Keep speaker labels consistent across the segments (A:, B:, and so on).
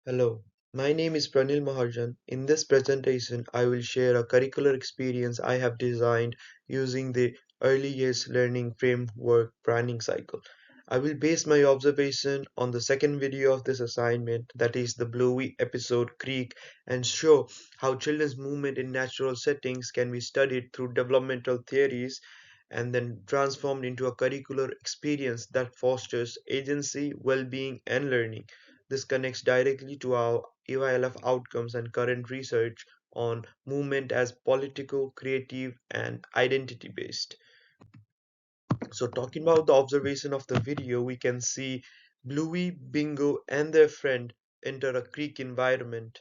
A: Hello, my name is Pranil Maharjan. In this presentation, I will share a curricular experience I have designed using the Early Years Learning Framework planning cycle. I will base my observation on the second video of this assignment, that is the Bluey episode Creek, and show how children's movement in natural settings can be studied through developmental theories and then transformed into a curricular experience that fosters agency, well-being, and learning. This connects directly to our EYLF outcomes and current research on movement as political, creative, and identity based. So, talking about the observation of the video, we can see Bluey, Bingo, and their friend enter a creek environment.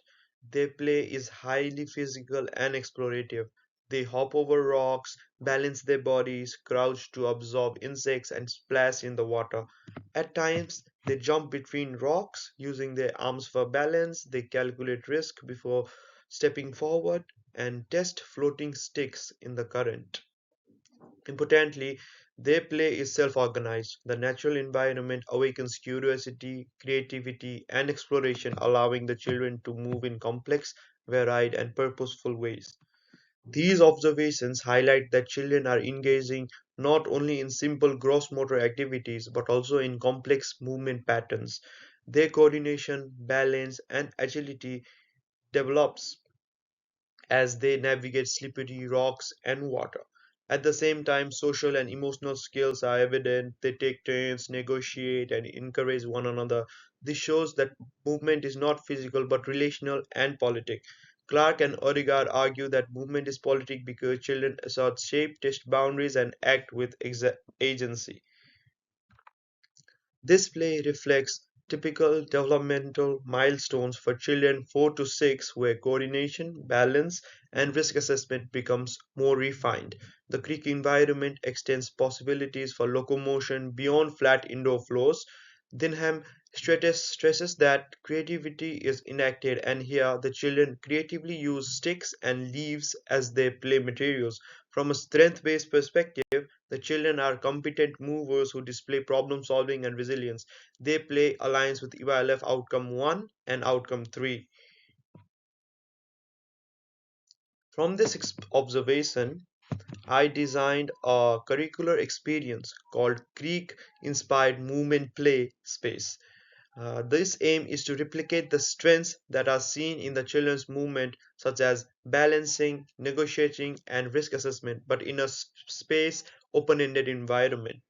A: Their play is highly physical and explorative. They hop over rocks, balance their bodies, crouch to absorb insects, and splash in the water. At times, they jump between rocks using their arms for balance. They calculate risk before stepping forward and test floating sticks in the current. Importantly, their play is self organized. The natural environment awakens curiosity, creativity, and exploration, allowing the children to move in complex, varied, and purposeful ways. These observations highlight that children are engaging not only in simple gross motor activities but also in complex movement patterns. Their coordination, balance, and agility develops as they navigate slippery rocks and water. At the same time, social and emotional skills are evident. They take turns, negotiate, and encourage one another. This shows that movement is not physical but relational and politic. Clark and Odegaard argue that movement is politic because children assert shape, test boundaries, and act with agency. This play reflects typical developmental milestones for children 4 to 6 where coordination, balance, and risk assessment becomes more refined. The creek environment extends possibilities for locomotion beyond flat indoor floors. Denham stresses that creativity is enacted, and here the children creatively use sticks and leaves as their play materials. From a strength based perspective, the children are competent movers who display problem solving and resilience. Their play aligns with EYLF outcome 1 and outcome 3. From this observation, I designed a curricular experience called Creek Inspired Movement Play Space. This aim is to replicate the strengths that are seen in the children's movement, such as balancing, negotiating, and risk assessment, but in a space open ended environment.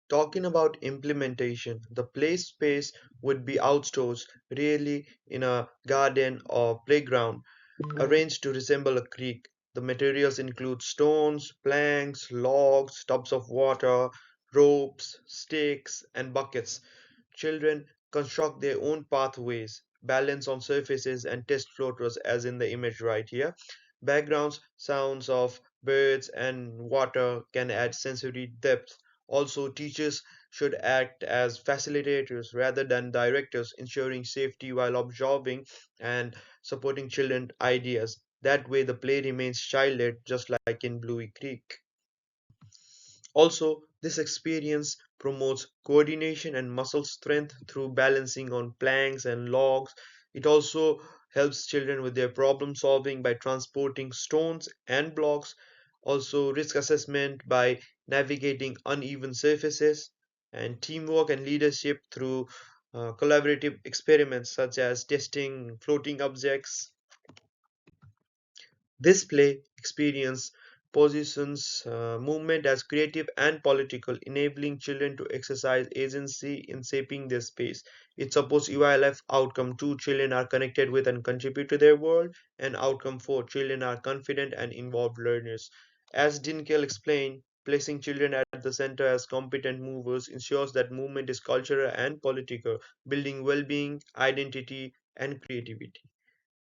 A: Talking about implementation, the play space would be outdoors, really in a garden or playground, arranged to resemble a creek. The materials include stones, planks, logs, tubs of water, ropes, sticks, and buckets. Children construct their own pathways, balance on surfaces, and test floaters, as in the image right here. Backgrounds, sounds of birds and water can add sensory depth. Also, teachers should act as facilitators rather than directors, ensuring safety while observing and supporting children's ideas. That way, the play remains childlike, just like in Bluey Creek. Also, this experience promotes coordination and muscle strength through balancing on planks and logs. It also helps children with their problem solving by transporting stones and blocks, also risk assessment by navigating uneven surfaces, and teamwork and leadership through collaborative experiments such as testing floating objects. This play experience positions movement as creative and political, enabling children to exercise agency in shaping their space. It supports UILF outcome 2 children are connected with and contribute to their world, and outcome 4 children are confident and involved learners. As Dinkel explained, placing children at the center as competent movers ensures that movement is cultural and political, building well being, identity, and creativity.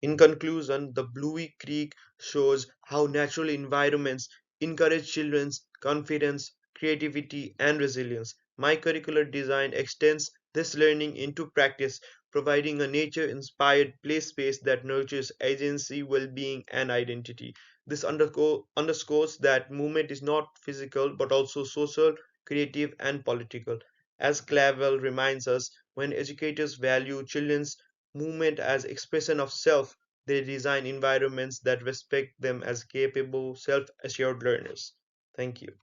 A: In conclusion, the Bluey Creek shows how natural environments encourage children's confidence, creativity, and resilience. My curricular design extends this learning into practice, providing a nature inspired play space that nurtures agency, well being, and identity. This underscores that movement is not physical but also social, creative, and political. As Clavel reminds us, When educators value children's movement as expression of self, they design environments that respect them as capable, self-assured learners. Thank you.